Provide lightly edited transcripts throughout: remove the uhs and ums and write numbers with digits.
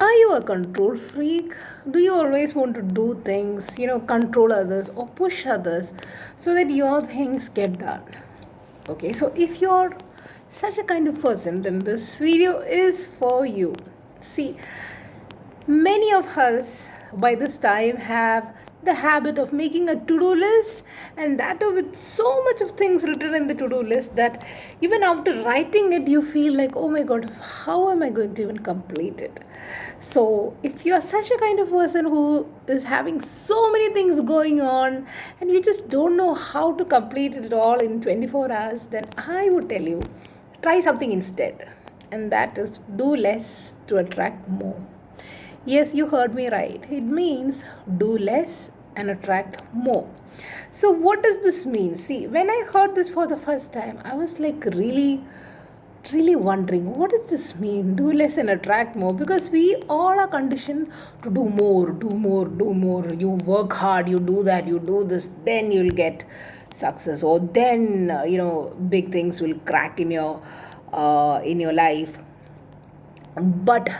Are you a control freak? Do you always want to do things, control others or push others so that your things get done? Okay, so if you're such a kind of person, then this video is for you. See, many of us by this time have the habit of making a to-do list, and that too with so much of things written in the to-do list that even after writing it you feel like, oh my god, how am I going to even complete it? So if you are such a kind of person who is having so many things going on and you just don't know how to complete it all in 24 hours, then I would tell you, try something instead, and that is do less to attract more. Yes, you heard me right. It means do less and attract more. So, what does this mean? See, when I heard this for the first time, I was like really wondering, what does this mean? Do less and attract more? Because we all are conditioned to do more, do more, do more. You work hard, you do that, you do this, then you'll get success, or then big things will crack in your life. But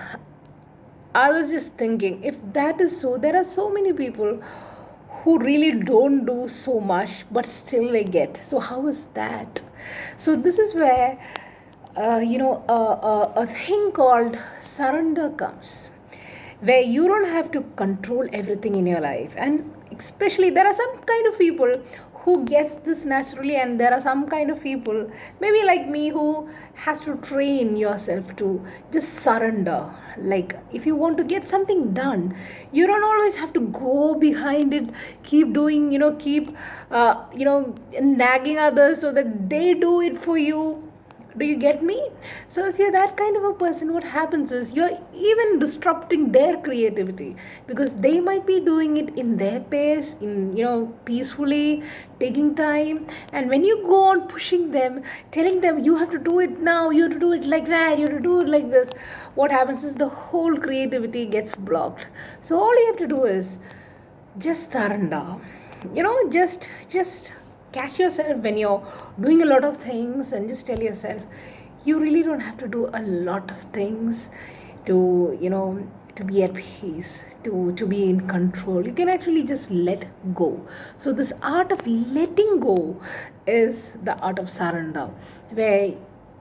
I was just thinking, if that is so, there are so many people who really don't do so much but still they get. So, how is that? So, this is where, a thing called surrender comes, where you don't have to control everything in your life. And especially, there are some kind of people who gets this naturally, and there are some kind of people maybe like me who has to train yourself to just surrender. Like if you want to get something done, you don't always have to go behind it, keep doing, keep nagging others so that they do it for you. Do you get me? So if you're that kind of a person, what happens is you're even disrupting their creativity, because they might be doing it in their pace, in peacefully, taking time. And when you go on pushing them, telling them you have to do it now, you have to do it like that, you have to do it like this, what happens is the whole creativity gets blocked. So all you have to do is just surrender. Just catch yourself when you're doing a lot of things and just tell yourself you really don't have to do a lot of things to to be at peace, to be in control. You can actually just let go. So this art of letting go is the art of surrender, where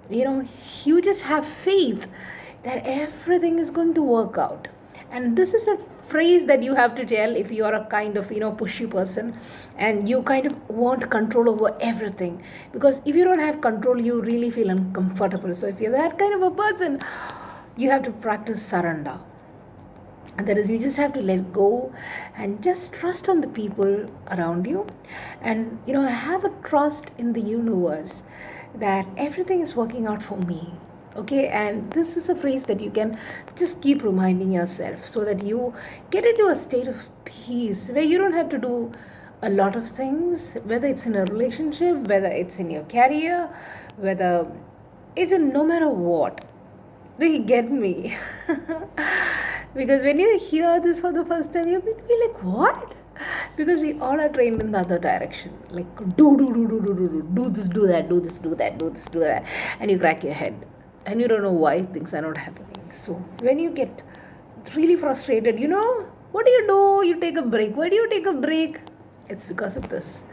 you just have faith that everything is going to work out. And this is a phrase that you have to tell if you are a kind of pushy person and you kind of want control over everything, because if you don't have control you really feel uncomfortable. So if you're that kind of a person, you have to practice surrender. And that is, you just have to let go and just trust on the people around you, and have a trust in the universe that everything is working out for me. Okay, and this is a phrase that you can just keep reminding yourself so that you get into a state of peace where you don't have to do a lot of things, whether it's in a relationship, whether it's in your career, whether it's in no matter what. Do you get me? Because when you hear this for the first time, you're going to be like, what? Because we all are trained in the other direction. Like, do this, do that, do this, do that, do this, do that. And you crack your head. And you don't know why things are not happening. So when you get really frustrated, what do? You take a break. Why do you take a break? It's because of this.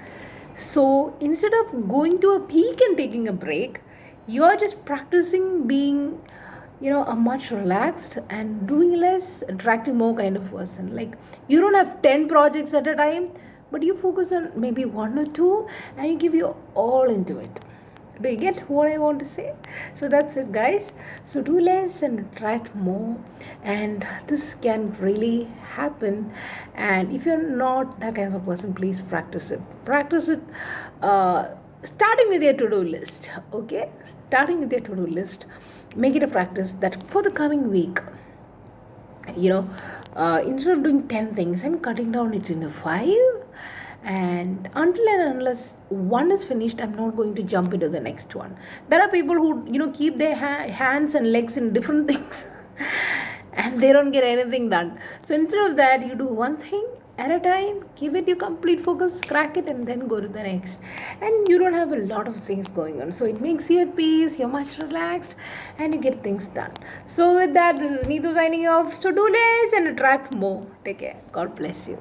So instead of going to a peak and taking a break, you're just practicing being a much relaxed and doing less, attracting more kind of person. Like you don't have 10 projects at a time, but you focus on maybe one or two and you give your all into it. Do you get what I want to say? So that's it, guys. So do less and attract more, and this can really happen. And if you're not that kind of a person, please practice it. Practice it, starting with your to-do list. Okay, starting with your to-do list. Make it a practice that for the coming week, instead of doing 10 things, I'm cutting down it into 5. And until and unless one is finished, I'm not going to jump into the next one. There are people who keep their hands and legs in different things and they don't get anything done. So instead of that, you do one thing at a time. Give it your complete focus, crack it, and then go to the next. And you don't have a lot of things going on, so it makes you at peace, you're much relaxed, and you get things done. So with that, this is Neetu signing off. So do less and attract more. Take care. God bless you.